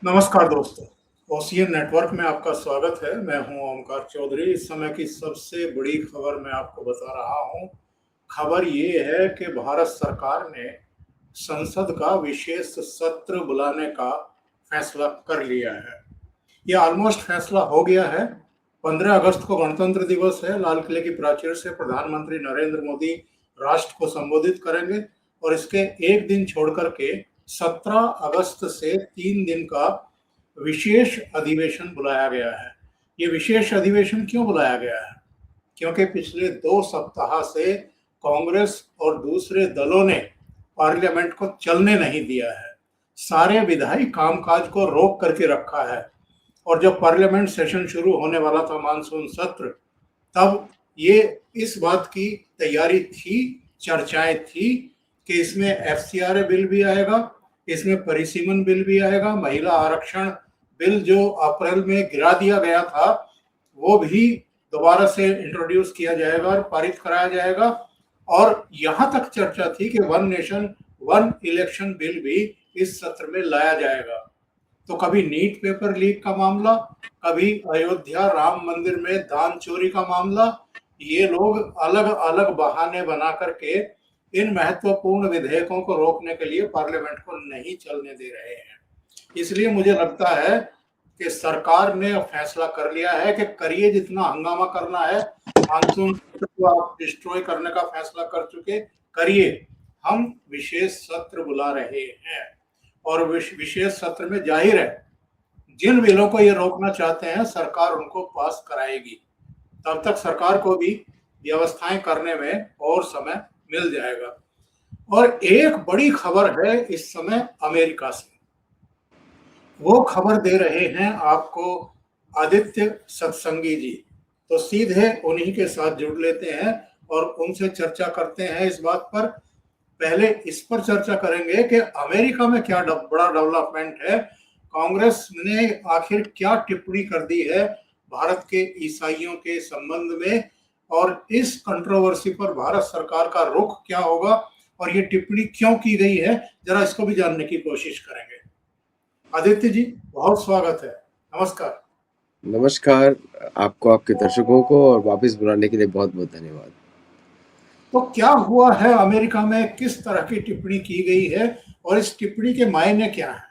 नमस्कार दोस्तों, ocean network में आपका स्वागत है। मैं हूं ओमकार चौधरी। इस समय की सबसे बड़ी खबर मैं आपको बता रहा हूं। खबर ये है कि भारत सरकार ने संसद का विशेष सत्र बुलाने का फैसला कर लिया है। ये ऑलमोस्ट फैसला हो गया है। 15 अगस्त को गणतंत्र दिवस है। लाल किले की प्राचीर से प्रधानमंत्री नरेंद्र मोदी राष्ट्र को संबोधित करेंगे और इसके एक दिन छोड़ करके 17 अगस्त से 3 दिन का विशेष अधिवेशन बुलाया गया है। ये विशेष अधिवेशन क्यों बुलाया गया है? क्योंकि पिछले 2 सप्ताह से कांग्रेस और दूसरे दलों ने पार्लियामेंट को चलने नहीं दिया है। सारे विधायी कामकाज को रोक करके रखा है। और जब पार्लियामेंट सेशन शुरू होने वाला था, मानसून सत्र, तब ये इस बात की तैयारी थी, चर्चाएं थी कि इसमें एफसीआरए बिल भी आएगा, इसमें परिसीमन बिल भी आएगा, महिला आरक्षण बिल जो अप्रैल में गिरा दिया गया था वो भी दोबारा से इंट्रोड्यूस किया जाएगा और पारित कराया जाएगा। और यहां तक चर्चा थी कि one nation one election bill भी इस सत्र में लाया जाएगा। तो कभी नीट पेपर लीक का मामला, कभी अयोध्या राम मंदिर में दान चोरी का मामला, ये लोग अलग अलग बहाने बना करके इन महत्वपूर्ण विधेयकों को रोकने के लिए पार्लियामेंट को नहीं चलने दे रहे हैं। इसलिए मुझे लगता है कि सरकार ने फैसला कर लिया है कि करिए जितना हंगामा करना है, मानसून को आप डिस्ट्रॉय करने का फैसला कर चुके, करिए। हम विशेष सत्र बुला रहे हैं और विशेष सत्र में जाहिर है जिन बिलों को ये रोकना चाहते हैं सरकार उनको पास कराएगी। तब तक सरकार को भी व्यवस्थाएं करने में और समय मिल जाएगा। और एक बड़ी खबर है इस समय अमेरिका से, वो खबर दे रहे हैं आपको आदित्य सत्संगी जी। तो सीधे उन्हीं के साथ जुड़ लेते हैं और उनसे चर्चा करते हैं इस बात पर। पहले इस पर चर्चा करेंगे कि अमेरिका में क्या बड़ा डेवलपमेंट है, कांग्रेस ने आखिर क्या टिप्पणी कर दी है भारत के ईसाइयों के संबंध में, और इस कंट्रोवर्सी पर भारत सरकार का रुख क्या होगा और ये टिप्पणी क्यों की गई है, जरा इसको भी जानने की कोशिश करेंगे। आदित्य जी, बहुत स्वागत है। नमस्कार। नमस्कार आपको, आपके दर्शकों को, और वापस बुलाने के लिए बहुत बहुत धन्यवाद। तो क्या हुआ है अमेरिका में, किस तरह की टिप्पणी की गई है और इस टिप्पणी के मायने क्या है?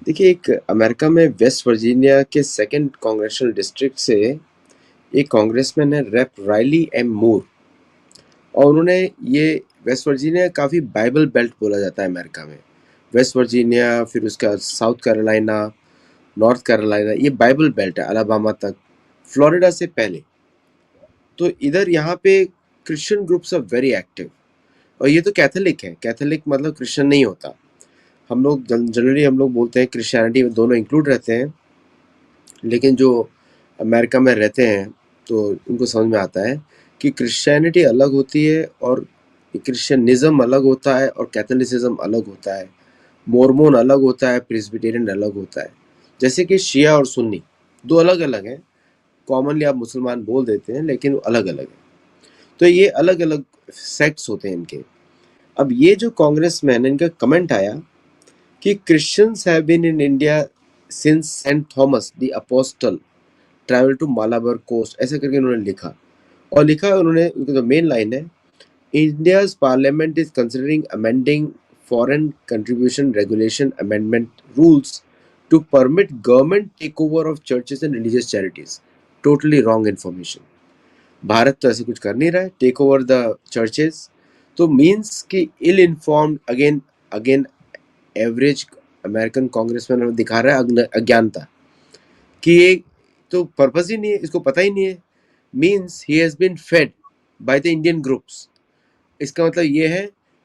देखिए, एक अमेरिका में वेस्ट वर्जीनिया के सेकंड कांग्रेचुनल डिस्ट्रिक्ट से एक कांग्रेसमैन है, रेप राइली एम मूर, और उन्होंने ये वेस्ट वर्जीनिया काफ़ी बाइबल बेल्ट बोला जाता है अमेरिका में। वेस्ट वर्जीनिया, फिर उसका साउथ कैरोलिना, नॉर्थ कैरोलिना, ये बाइबल बेल्ट है, अलाबामा तक, फ्लोरिडा से पहले। तो इधर यहाँ पे Christian groups are very active, और ये तो कैथोलिक है। कैथोलिक मतलब क्रिश्चियन नहीं होता। हम लोग जनरली हम लोग बोलते हैं क्रिश्चियनिटी में दोनों इंक्लूड रहते हैं, लेकिन जो अमेरिका में रहते हैं तो उनको समझ में आता है कि क्रिश्चियनिटी अलग होती है और क्रिश्चियनिज्म अलग होता है और कैथोलिसिज्म अलग होता है, मोर्मोन अलग होता है, प्रेस्बिटेरियन अलग होता है। जैसे कि शिया और सुन्नी दो अलग अलग हैं। कॉमनली आप मुसलमान बोल देते हैं, लेकिन अलग अलग है। तो ये अलग अलग सेक्ट्स होते हैं इनके। अब ये जो कांग्रेसमैन, इनका कमेंट आया कि Christians have been in India since Saint Thomas the Apostle traveled to Malabar coast, ऐसा करके उन्होंने लिखा। और लिखा उन्होंने, उनका जो मेन लाइन है, India's parliament is considering amending foreign contribution regulation amendment rules to permit government takeover of churches and religious charities. Totally wrong information. Bharat तो ऐसे कुछ कर नहीं रहा है, टेक ओवर द चर्चेस। तो मीन्स कि ill informed, again average American congressman दिखा रहा है अज्ञानता कि ये तो पर्पस ही नहीं है, इसको पता ही नहीं है। Means he has been fed by the Indian groups. इसका मतलब ये है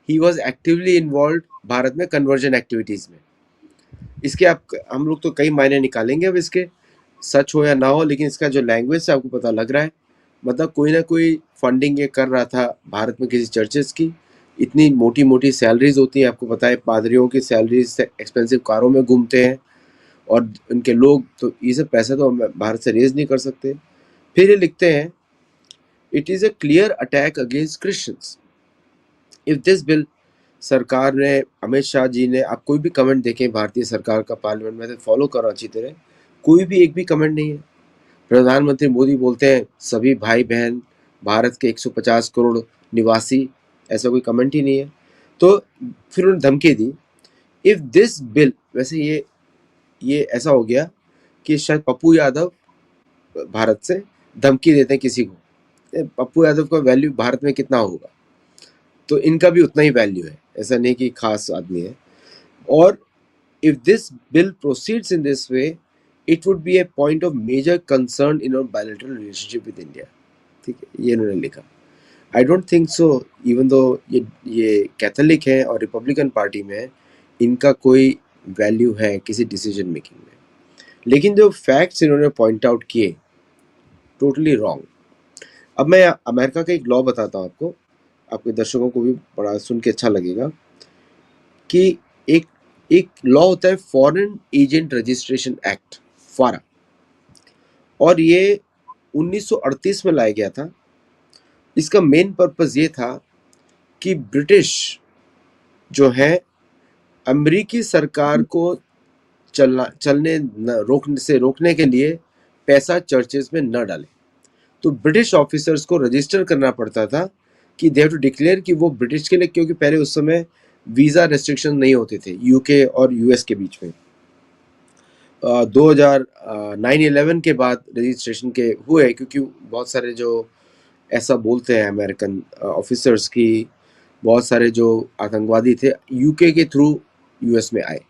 he was actively involve Bharat में कन्वर्जन एक्टिविटीज में। इसके आप हम लोग तो कई मायने निकालेंगे अब इसके, सच हो या ना हो, लेकिन इसका जो लैंग्वेज से आपको पता लग रहा है, मतलब कोई ना कोई फंडिंग ये कर रहा था भारत में किसी चर्चेस की। इतनी मोटी मोटी सैलरीज होती हैं, आपको पता है, पादरियों की सैलरीज एक्सपेंसिव कारों में घूमते हैं, और उनके लोग तो ये सब पैसा तो भारत से रेज नहीं कर सकते। फिर ये लिखते हैं, it is a clear attack against Christians if this bill सरकार ने, अमित शाह जी ने, आप कोई भी कमेंट देखें भारतीय सरकार का पार्लियामेंट में, तो फॉलो करो अच्छी तरह, कोई भी एक भी कमेंट नहीं है। प्रधानमंत्री मोदी बोलते हैं सभी भाई बहन भारत के 150 करोड़ निवासी, ऐसा कोई कमेंट ही नहीं है। तो फिर उन्होंने धमकी दी, इफ दिस बिल, वैसे ये ऐसा हो गया कि शायद पप्पू यादव भारत से धमकी देते हैं किसी को, पप्पू यादव का वैल्यू भारत में कितना होगा, तो इनका भी उतना ही वैल्यू है, ऐसा नहीं कि खास आदमी है। और if this bill proceeds in this way, it would be a point of major concern in our bilateral relationship with India. ठीक है, ये इन्होंने लिखा। I don't think so, even though ये कैथोलिक है और रिपब्लिकन पार्टी में इनका कोई वैल्यू है किसी डिसीजन मेकिंग में, लेकिन जो फैक्ट्स इन्होंने पॉइंट आउट किए टोटली रॉन्ग। अब मैं अमेरिका का एक लॉ बताता हूँ आपको, आपके दर्शकों को भी बड़ा सुन के अच्छा लगेगा, कि एक एक लॉ होता है फॉरेन एजेंट रजिस्ट्रेशन एक्ट, फारा, और ये 1938 में लाया गया था। इसका मेन पर्पस ये था कि ब्रिटिश जो है अमेरिकी सरकार को रोकने के लिए पैसा चर्चेस में न डाले। तो ब्रिटिश ऑफिसर्स को रजिस्टर करना पड़ता था कि दे हैव टू डिक्लेयर कि वो ब्रिटिश के लिए, क्योंकि पहले उस समय वीज़ा रेस्ट्रिक्शन नहीं होते थे यूके और यूएस के बीच में। 9/11 के बाद रजिस्ट्रेशन के हुए, क्योंकि बहुत सारे जो ऐसा बोलते हैं अमेरिकन ऑफिसर्स की, बहुत सारे जो आतंकवादी थे यूके के थ्रू यूएस में आए।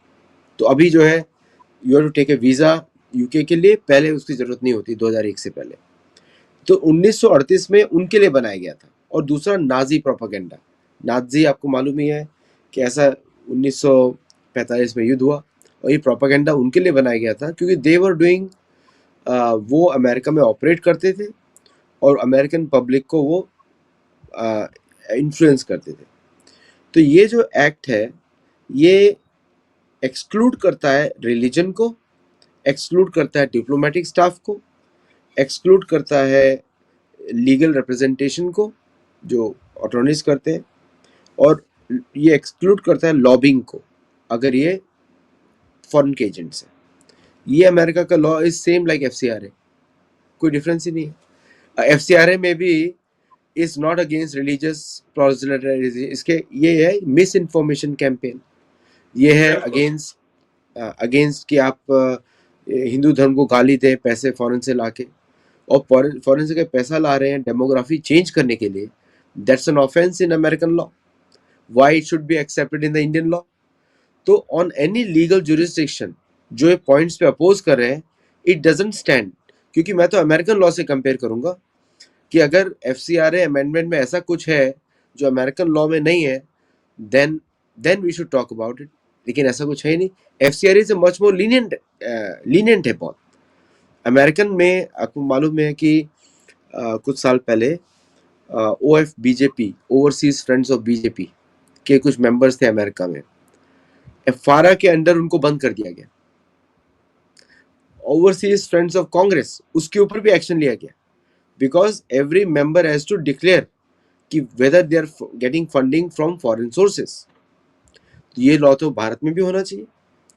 तो अभी जो है you have to take a visa UK के लिए, पहले उसकी ज़रूरत नहीं होती 2001 से पहले। तो 1938 में उनके लिए बनाया गया था। और दूसरा नाजी प्रोपेगेंडा, नाजी आपको मालूम ही है कि ऐसा 1945 में युद्ध हुआ, और ये प्रोपेगेंडा उनके लिए बनाया गया था क्योंकि दे वर डूइंग, वो अमेरिका में ऑपरेट करते थे और अमेरिकन पब्लिक को वो इन्फ्लुएंस करते थे। तो ये जो एक्ट है ये एक्सक्लूड करता है रिलीजन को, एक्सक्लूड करता है डिप्लोमेटिक स्टाफ को, एक्सक्लूड करता है लीगल रिप्रेजेंटेशन को जो अटॉर्नीज करते हैं, और ये एक्सक्लूड करता है लॉबिंग को अगर ये फॉरेन के एजेंट्स हैं। ये अमेरिका का law is same like FCRA, कोई डिफरेंस ही नहीं है। एफसीआरए में भी इज नॉट अगेंस्ट रिलीजियस प्रोसेलिटरिज्म, इसके ये है मिस इन्फॉर्मेशन कैंपेन, ये है अगेंस्ट कि आप हिंदू धर्म को गाली दें पैसे फॉरेन से लाके, और फॉरेन से के पैसा ला रहे हैं डेमोग्राफी चेंज करने के लिए, that's an offence in American law, why it should be accepted in the Indian law. तो ऑन एनी लीगल जुरिस्डिक्शन जो ये पॉइंट्स पे अपोज कर रहे हैं, इट डजंट स्टैंड, क्योंकि मैं तो अमेरिकन लॉ से कंपेयर करूंगा कि अगर एफसीआरए अमेंडमेंट में ऐसा कुछ है जो अमेरिकन लॉ में नहीं है, then we should talk about it, लेकिन ऐसा कुछ है ही नहीं। FCRA is much more lenient है बहुत। अमेरिकन में आपको मालूम है कि कुछ साल पहले of BJP, overseas friends of BJP के कुछ मेंबर्स थे अमेरिका में, फारा के अंडर उनको बंद कर दिया गया। ओवरसीज फ्रेंड्स ऑफ कांग्रेस, उसके ऊपर भी एक्शन लिया गया, because every member has to declare कि whether they are getting funding from foreign sources. ये लॉ तो भारत में भी होना चाहिए।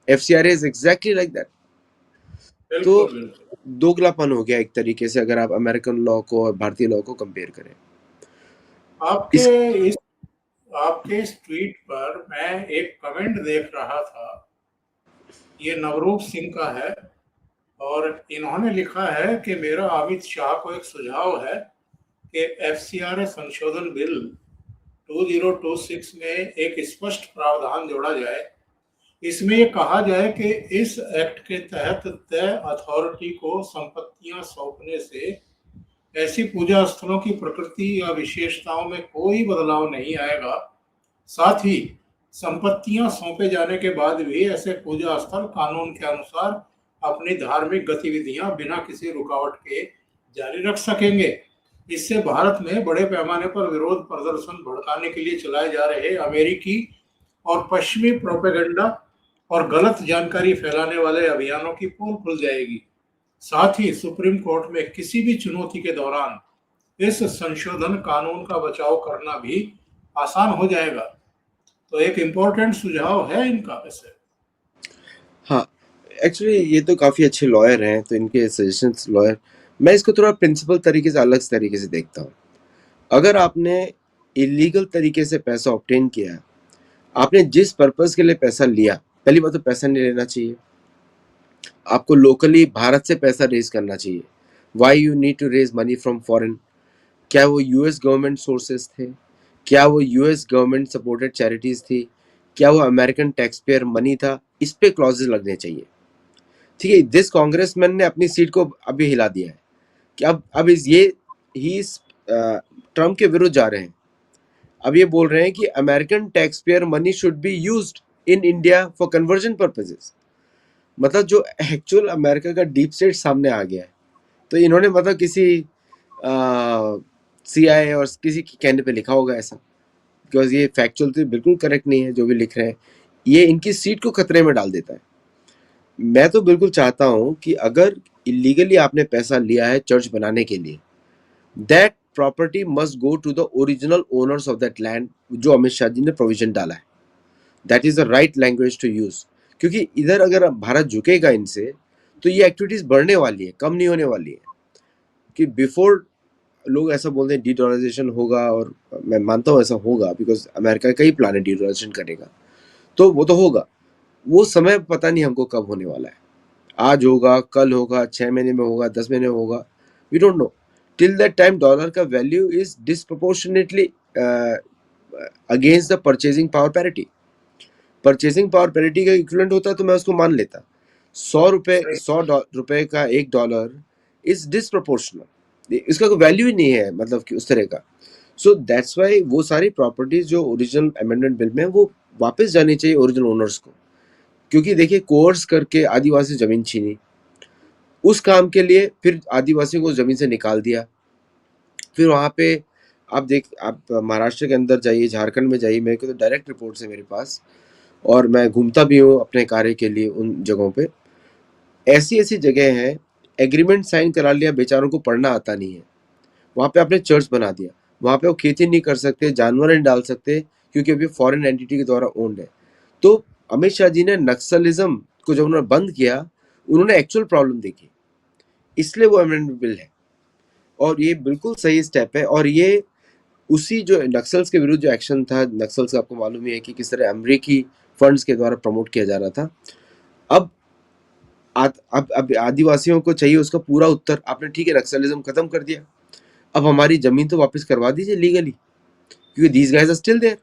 FCRA is exactly like that. तो दोगलापन हो गया एक तरीके से अगर आप अमेरिकन लॉ को और भारतीय लॉ को कंपेयर करें। आपके इस ट्वीट पर मैं एक कमेंट देख रहा था, ये नवरूप सिंह का है, और इन्होंने लिखा है कि मेरा अमित शाह को एक सुझाव है कि एफसीआरए संशोधन बिल 2026 में एक स्पष्ट प्रावधान जोड़ा जाए। इसमें ये कहा जाए कि इस एक्ट के तहत तय अथॉरिटी को संपत्तियां सौंपने से ऐसी पूजा स्थलों की प्रकृति या विशेषताओं में कोई बदलाव नहीं आएगा। साथ ही संपत्तियां सौंपे जाने के बाद भी ऐसे पूजा स्थल कानून के अनुसार अपनी धार्मिक गतिविधियां बिना किसी रुकावट के जारी रख सकेंगे। इससे भारत में बड़े पैमाने पर विरोध प्रदर्शन भड़काने के लिए चलाए जा रहे अमेरिकी और पश्चिमी प्रोपेगेंडा और गलत जानकारी फैलाने वाले अभियानों की पोल खुल जाएगी। साथ ही सुप्रीम कोर्ट में किसी भी चुनौती के दौरान इस संशोधन कानून का बचाव करना भी आसान हो जाएगा। तो एक इम्पोर्टेंट सुझाव है इनका वैसे। हाँ, एक्चुअली ये तो काफ़ी अच्छे लॉयर हैं, तो इनके सजेशंस लॉयर, मैं इसको थोड़ा प्रिंसिपल तरीके से, अलग तरीके से देखता हूँ। अगर आपने इलीगल तरीके से पैसा ऑब्टेन किया, आपने जिस पर्पस के लिए पैसा लिया, पहली बात तो पैसा नहीं लेना चाहिए। आपको लोकली भारत से पैसा रेज करना चाहिए। Why you need to raise money from foreign? क्या वो यूएस गवर्नमेंट सोर्सेज थे? क्या वो यूएस गवर्नमेंट सपोर्टेड चैरिटीज थी? क्या वो अमेरिकन टैक्स पेयर मनी था? इस पे क्लॉजेस लगने चाहिए। ठीक है, दिस कांग्रेसमैन ने अपनी सीट को अभी हिला दिया है कि अब इस ये ही ट्रम्प के विरुद्ध जा रहे हैं। अब ये बोल रहे हैं कि American tax payer money should be used in India for conversion purposes. मतलब जो एक्चुअल अमेरिका का डीप स्टेट सामने आ गया है। तो इन्होंने मतलब किसी सीआईए और किसी के कहने पे लिखा होगा ऐसा, बिकॉज ये फैक्चुअल तो बिल्कुल करेक्ट नहीं है जो भी लिख रहे हैं। ये इनकी सीट को खतरे में डाल देता है। मैं तो बिल्कुल चाहता हूं कि अगर इलीगली आपने पैसा लिया है चर्च बनाने के लिए, that property must go to the original owners of that land, जो अमित शाह जी ने प्रोविजन डाला है। That is the right language to use. क्योंकि इधर अगर भारत झुकेगा इनसे, तो ये एक्टिविटीज बढ़ने वाली है, कम नहीं होने वाली है। कि बिफोर लोग ऐसा बोलते हैं डीडॉलराइजेशन होगा, और मैं मानता हूँ ऐसा होगा, बिकॉज अमेरिका का ही प्लान है डीडॉलराइजेशन करेगा, तो वो तो होगा। वो समय पता नहीं हमको कब होने वाला है। आज होगा, कल होगा, 6 महीने में होगा, 10 महीने में होगा, we don't know. Till that time dollar का value is disproportionately against the purchasing power parity. Purchasing power parity का इक्विवेलेंट होता तो मैं उसको मान लेता। 100 रुपए, ₹100 का $1 इज डिसप्रोपोर्शनल, इसका कोई वैल्यू ही नहीं है, मतलब कि उस तरह का। सो दैट्स वाई वो सारी प्रॉपर्टीज जो ओरिजिनल अमेंडमेंट बिल में, वो वापस जानी चाहिए ओरिजिनल ओनर्स को। क्योंकि देखिए, कोर्स करके आदिवासी जमीन छीनी, उस काम के लिए फिर आदिवासियों को जमीन से निकाल दिया। फिर वहाँ पे आप महाराष्ट्र के अंदर जाइए, झारखंड में जाइए, मेरे को तो डायरेक्ट रिपोर्ट्स है मेरे पास, और मैं घूमता भी हूँ अपने कार्य के लिए उन जगहों पे। ऐसी ऐसी जगह हैं, एग्रीमेंट साइन करा लिया, बेचारों को पढ़ना आता नहीं है। वहाँ पे आपने चर्च बना दिया, वहाँ पे वो खेती नहीं कर सकते, जानवर नहीं डाल सकते, क्योंकि अभी फॉरेन एंटिटी के द्वारा ओन्ड है। तो अमित शाह जी ने नक्सलिज्म को जब उन्होंने बंद किया, उन्होंने एक्चुअल प्रॉब्लम देखी, इसलिए वो अमेंडमेंट बिल है। और ये बिल्कुल सही स्टेप है। और ये उसी जो नक्सल्स के विरुद्ध जो एक्शन था, नक्सल्स का आपको मालूम ही है कि किस तरह अमेरिकी फंड्स के द्वारा प्रमोट किया जा रहा था। अब अब आदिवासियों को चाहिए उसका पूरा उत्तर। आपने ठीक है, नक्सलिज्म खत्म कर दिया, अब हमारी जमीन तो वापस करवा दीजिए लीगली, क्योंकि these guys are still there.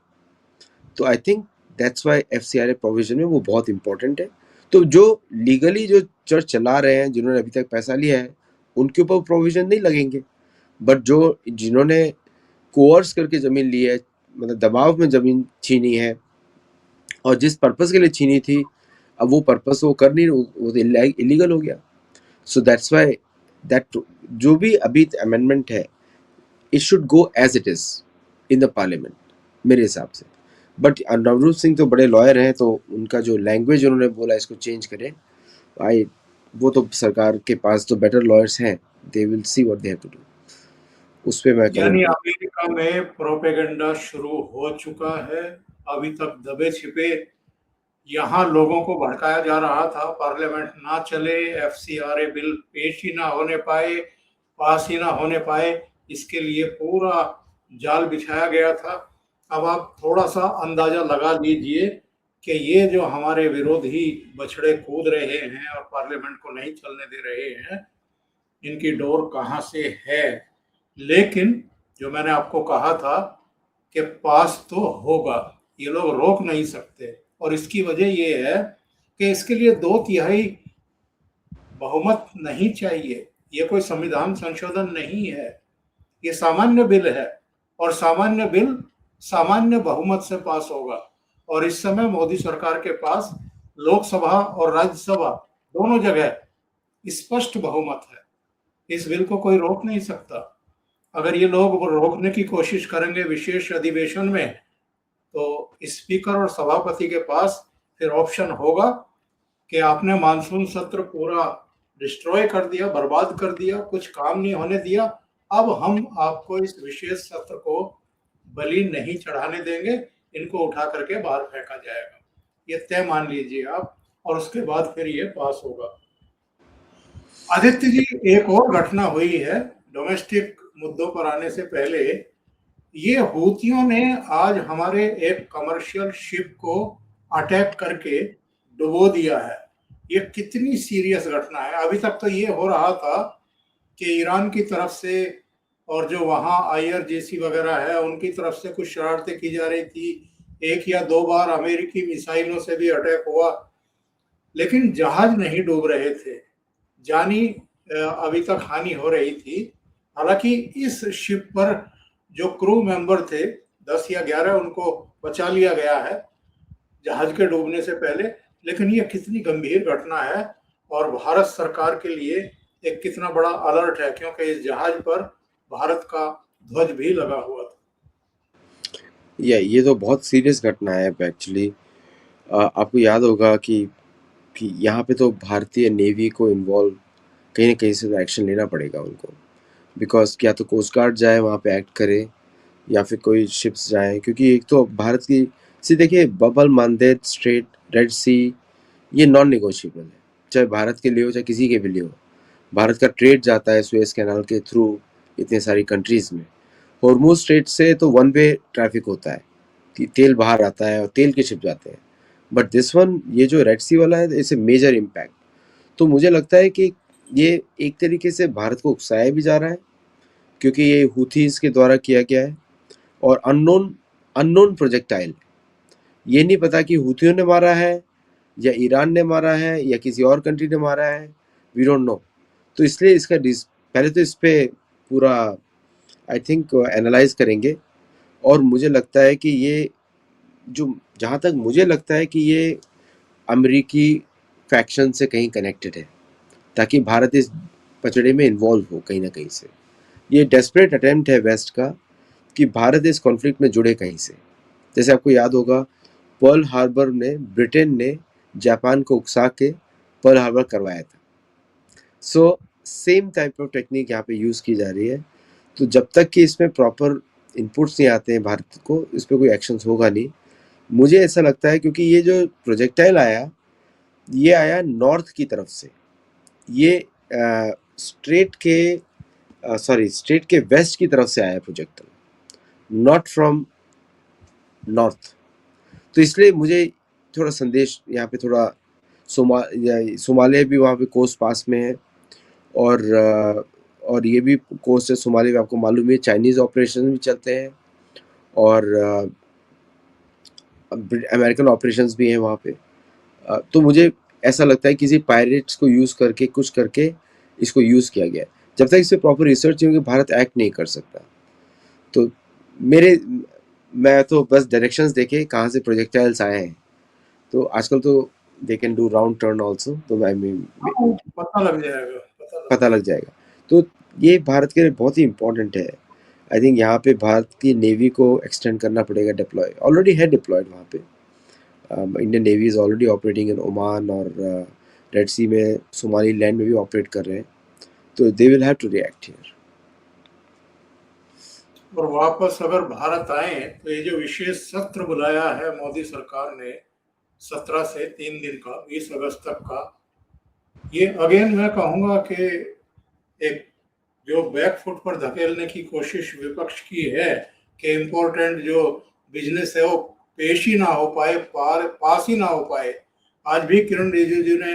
तो I think that's why FCRA provision में वो बहुत इंपॉर्टेंट है। तो जो लीगली जो चर्च चला रहे हैं, जिन्होंने अभी तक पैसा लिया है, उनके ऊपर प्रोविजन नहीं लगेंगे। बट जो जिन्होंने कोर्स करके जमीन ली है, मतलब दबाव में जमीन छीनी है, और जिस पर्पस के लिए छीनी थी, अब वो पर्पस वो कर नहीं, वो तो इलीगल हो गया। सो दैट्स व्हाई दैट जो भी अभी अमेंडमेंट है, it should go as it is in the parliament, मेरे हिसाब से। बट नवरूप सिंह तो बड़े लॉयर हैं, तो उनका जो लैंग्वेज उन्होंने बोला इसको चेंज करें, आई वो तो सरकार के पास तो बेटर लॉयर्स हैं, they will see what they have to do. उस पे मैं यानी कमेंट नहीं। अमेरिका में प्रोपेगेंडा शुरू हो चुका है। अभी तक दबे छिपे यहाँ लोगों को भड़काया जा रहा था, पार्लियामेंट ना चले, एफसीआरए बिल पेश ही ना होने पाए, पास ही ना होने पाए, इसके लिए पूरा जाल बिछाया गया था। अब आप थोड़ा सा अंदाजा लगा लीजिए कि ये जो हमारे विरोधी बछड़े कूद रहे हैं और पार्लियामेंट को नहीं चलने दे रहे हैं, इनकी डोर कहाँ से है। लेकिन जो मैंने आपको कहा था कि पास तो होगा, ये लोग रोक नहीं सकते। और इसकी वजह ये है कि इसके लिए 2/3 बहुमत नहीं चाहिए। ये कोई संविधान संशोधन नहीं है, ये सामान्य बिल है, और सामान्य बिल सामान्य बहुमत से पास होगा। और इस समय मोदी सरकार के पास लोकसभा और राज्यसभा दोनों जगह स्पष्ट बहुमत है। इस बिल को कोई रोक नहीं सकता। अगर ये लोग रोकने की कोशिश करेंगे विशेष अधिवेशन में, तो स्पीकर और सभापति के पास फिर ऑप्शन होगा कि आपने मानसून सत्र पूरा डिस्ट्रॉय कर दिया, बर्बाद कर दिया, कुछ काम नहीं होने दिया, अब हम आपको इस विशेष सत्र को बलि नहीं चढ़ाने देंगे, इनको उठा करके बाहर फेंका जाएगा। ये तय मान लीजिए आप, और उसके बाद फिर ये पास होगा। आदित्य जी, एक और घटना हुई है डोमेस्टिक मुद्दों पर आने से पहले। ये हूतियों ने आज हमारे एक कमर्शियल शिप को अटैक करके डुबो दिया है। ये कितनी सीरियस घटना है। अभी तक तो ये हो रहा था कि ईरान की तरफ से और जो वहाँ आईआरजीसी वगैरह है उनकी तरफ से कुछ शरारतें की जा रही थी। एक या दो बार अमेरिकी मिसाइलों से भी अटैक हुआ, लेकिन जहाज नहीं डूब रहे थे। जानी अभी तक हानि हो रही थी। हालांकि इस शिप पर जो क्रू मेंबर थे 10 या 11, उनको बचा लिया गया है जहाज के डूबने से पहले। लेकिन ये कितनी गंभीर घटना है और भारत सरकार के लिए एक कितना बड़ा अलर्ट है, क्योंकि इस जहाज पर भारत का ध्वज भी लगा हुआ था। ये तो बहुत सीरियस घटना है एक्चुअली। आपको याद होगा कि यहाँ पे तो भारतीय नेवी को इन्वॉल्व कहीं ना कहीं से एक्शन लेना पड़ेगा उनको, बिकॉज क्या तो कोस्ट गार्ड जाए वहाँ पे एक्ट करे या फिर कोई शिप्स जाए, क्योंकि एक तो भारत की सी देखिए बबल मंदेर स्ट्रेट, रेड सी, ये नॉन निगोशिएबल है, चाहे भारत के लिए हो चाहे किसी के भी लिए हो। भारत का ट्रेड जाता है सुएज कैनाल के थ्रू इतने सारी कंट्रीज़ में। हॉर्मुज स्ट्रेट से तो वन वे ट्रैफिक होता है कि तेल बाहर आता है और तेल के शिप जाते हैं, बट दिस वन ये जो रेड सी वाला है इट्स ए मेजर इम्पैक्ट। तो मुझे लगता है कि ये एक तरीके से भारत को उकसाया भी जा रहा है, क्योंकि ये हुथीज के द्वारा किया गया है और अननोन अननोन प्रोजेक्टाइल। ये नहीं पता कि हुथियों ने मारा है या ईरान ने मारा है या किसी और कंट्री ने मारा है, वी डोंट नो। तो इसलिए इसका पहले तो इस पे पूरा आई थिंक एनालाइज करेंगे। और मुझे लगता है कि ये जो जहाँ तक मुझे लगता है कि ये अमेरिकी फैक्शन से कहीं कनेक्टेड है, ताकि भारत इस पचड़े में इन्वॉल्व हो कहीं ना कहीं से। ये डेस्परेट अटेम्प्ट है वेस्ट का कि भारत इस कॉन्फ्लिक्ट में जुड़े कहीं से। जैसे आपको याद होगा पर्ल हार्बर ने ब्रिटेन ने जापान को उकसा के पर्ल हार्बर करवाया था। So same type of technique यहाँ पे यूज़ की जा रही है। तो जब तक कि इसमें प्रॉपर इनपुट्स नहीं आते हैं भारत को, इस पर कोई एक्शंस होगा नहीं, मुझे ऐसा लगता है। क्योंकि ये जो प्रोजेक्टाइल आया ये आया नॉर्थ की तरफ से, ये स्ट्रेट के वेस्ट की तरफ से आया प्रोजेक्टाइल, नॉट फ्रॉम नॉर्थ। तो इसलिए मुझे थोड़ा संदेश यहाँ पे थोड़ा सोमालिया भी वहाँ पे कोस्ट पास में है, और ये भी कोस्ट है सोमालिया में, आपको मालूम है चाइनीज़ ऑपरेशन भी चलते हैं और अमेरिकन ऑपरेशंस भी हैं वहाँ पे। तो मुझे ऐसा लगता है किसी पायरेट्स को यूज़ करके कुछ करके इसको यूज़ किया गया है। जब तक इस पर प्रॉपर रिसर्च नहीं होगी भारत एक्ट नहीं कर सकता। तो मैं तो बस डायरेक्शंस देखे कहाँ से प्रोजेक्टाइल्स आए हैं, तो आजकल तो they can do round turn also, तो पता लग जाएगा, पता लग जाएगा। तो ये भारत के लिए बहुत ही इम्पोर्टेंट है। आई थिंक यहाँ पे भारत की नेवी को एक्सटेंड करना पड़ेगा, डिप्लॉय ऑलरेडी है डिप्लॉयड वहाँ पे। Indian navy is already operating in Oman और रेड सी में सोमाली लैंड में भी ऑपरेट कर रहे हैं, तो they will have to react here. और वापस अगर भारत आए तो ये जो विशेष सत्र बुलाया है मोदी सरकार ने 17 से 3 दिन का 20 अगस्त तक का, ये अगेन मैं कहूँगा कि एक जो बैकफुट पर धकेलने की कोशिश विपक्ष की है कि इम्पोर्टेंट जो बिजनेस है वो पेश ही ना हो पाए, पास ही ना हो पाए। आज भी किरण रिजिजू ने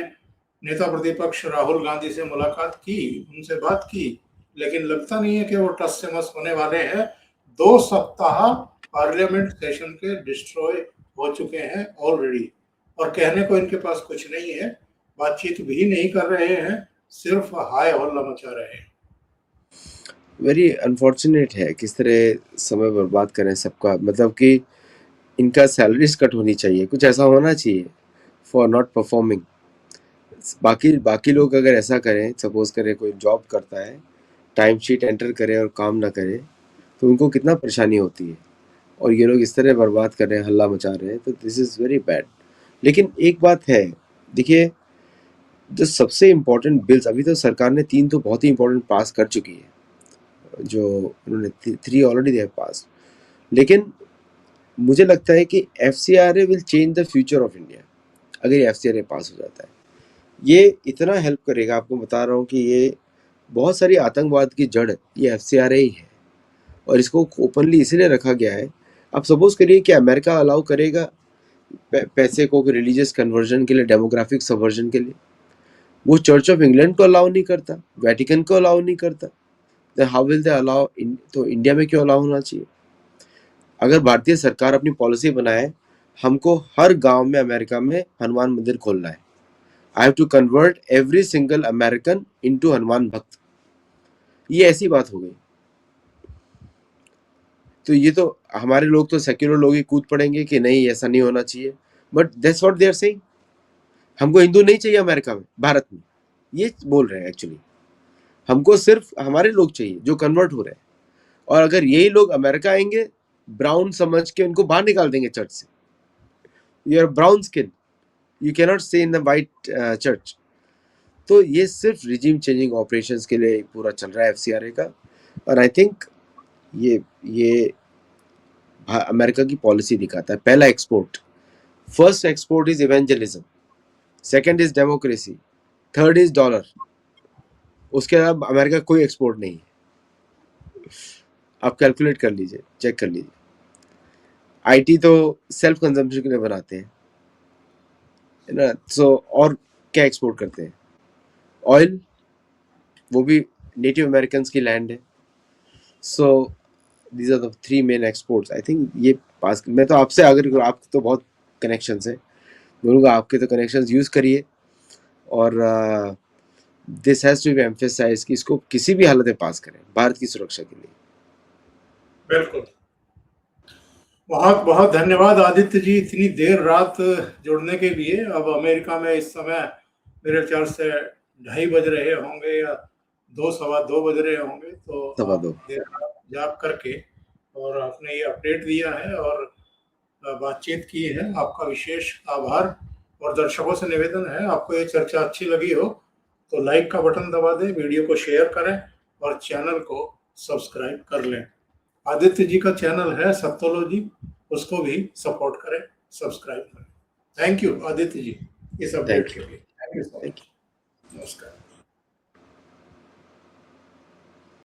नेता प्रतिपक्ष राहुल गांधी से मुलाकात की, उनसे बात की, लेकिन लगता नहीं है कि वो टस से मस होने वाले हैं। 2 सप्ताह पार्लियामेंट सेशन के डिस्ट्रॉय हो चुके हैं ऑलरेडी, और कहने को इनके पास कुछ नहीं है। बातचीत भी नहीं कर रहे हैं, सिर्फ हाय हल्ला मचा रहे हैं। वेरी अनफॉर्चुनेट है किस तरह समय बर्बाद करें सबका, मतलब कि इनका सैलरीज कट होनी चाहिए, कुछ ऐसा होना चाहिए फॉर नॉट परफॉर्मिंग। बाकी लोग अगर ऐसा करें, सपोज करें कोई जॉब करता है, टाइम शीट एंटर करे और काम ना करे, तो उनको कितना परेशानी होती है, और ये लोग इस तरह बर्बाद कर रहे हैं, हल्ला मचा रहे हैं, तो दिस इज़ वेरी बैड। लेकिन एक बात है, देखिए जो सबसे इम्पोर्टेंट बिल्स अभी तो सरकार ने 3 तो बहुत ही इम्पोर्टेंट पास कर चुकी है, जो उन्होंने 3 ऑलरेडी दे पास। लेकिन मुझे लगता है कि FCRA will change the future of India अगर ये FCRA पास हो जाता है। ये इतना हेल्प करेगा, आपको बता रहा हूँ कि ये बहुत सारी आतंकवाद की जड़ ये FCRA ही है, और इसको ओपनली इसीलिए रखा गया है। आप सपोज करिए कि अमेरिका अलाउ करेगा पैसे को रिलीजियस कन्वर्जन के लिए, डेमोग्राफिक सबवर्जन के लिए, वो चर्च ऑफ इंग्लैंड को अलाउ नहीं करता, वेटिकन को अलाउ नहीं करता, तो हाउ विल दे अलाउ? तो इंडिया में क्यों अलाउ होना चाहिए? अगर भारतीय सरकार अपनी पॉलिसी बनाए हमको हर गांव में अमेरिका में हनुमान मंदिर खोलना है, I have to convert every single American into Hanuman भक्त, ये ऐसी बात हो गई। तो ये तो हमारे लोग तो सेक्युलर लोग ही कूद पड़ेंगे कि नहीं ऐसा नहीं होना चाहिए, but that's what they are saying. हमको हिंदू नहीं चाहिए अमेरिका में, भारत में, ये बोल रहे हैं एक्चुअली। हमको सिर्फ हमारे लोग चाहिए जो कन्वर्ट हो रहे हैं, और अगर यही लोग अमेरिका आएंगे ब्राउन समझ के उनको बाहर निकाल देंगे चर्च से। You are brown skin, you can not stay in the white church. तो ये सिर्फ रिजीम चेंजिंग ऑपरेशंस के लिए पूरा चल रहा है FCRA का, और आई थिंक ये अमेरिका की पॉलिसी दिखाता है। पहला export, first export is evangelism, second is democracy, third is dollar. उसके अलावा अमेरिका कोई एक्सपोर्ट नहीं है। आप कैलकुलेट कर लीजिए, चेक कर लीजिए। IT तो सेल्फ कंजम्पशन के लिए बनाते हैं, है ना। सो और क्या एक्सपोर्ट करते हैं? ऑयल, वो भी नेटिव अमेरिकन की लैंड है। So these are the 3 main exports. I think ये पास, मैं तो आपसे, अगर आपके तो बहुत कनेक्शंस है, बोलूँगा आपके तो कनेक्शंस यूज़ करिए, और this has to be emphasise कि इसको किसी भी हालत में पास करें भारत की सुरक्षा के लिए। बिल्कुल, बहुत बहुत धन्यवाद आदित्य जी, इतनी देर रात जुड़ने के लिए। अब अमेरिका में इस समय मेरे ख्याल से 2:30 बज रहे होंगे या 2 सवा 2 बज रहे होंगे, तो सवा आप दो। देर रात जाग करके और आपने ये अपडेट दिया है और बातचीत की है, आपका विशेष आभार। और दर्शकों से निवेदन है, आपको ये चर्चा अच्छी लगी हो तो लाइक का बटन दबा दें, वीडियो को शेयर करें और चैनल को सब्सक्राइब कर लें। आदित्य जी का चैनल है सत्योलॉजी, उसको भी सपोर्ट करें, सब्सक्राइब करें। थैंक यू आदित्य जी इस अपडेट थैंक के यू, लिए। Thank you so thank much. You. नमस्कार।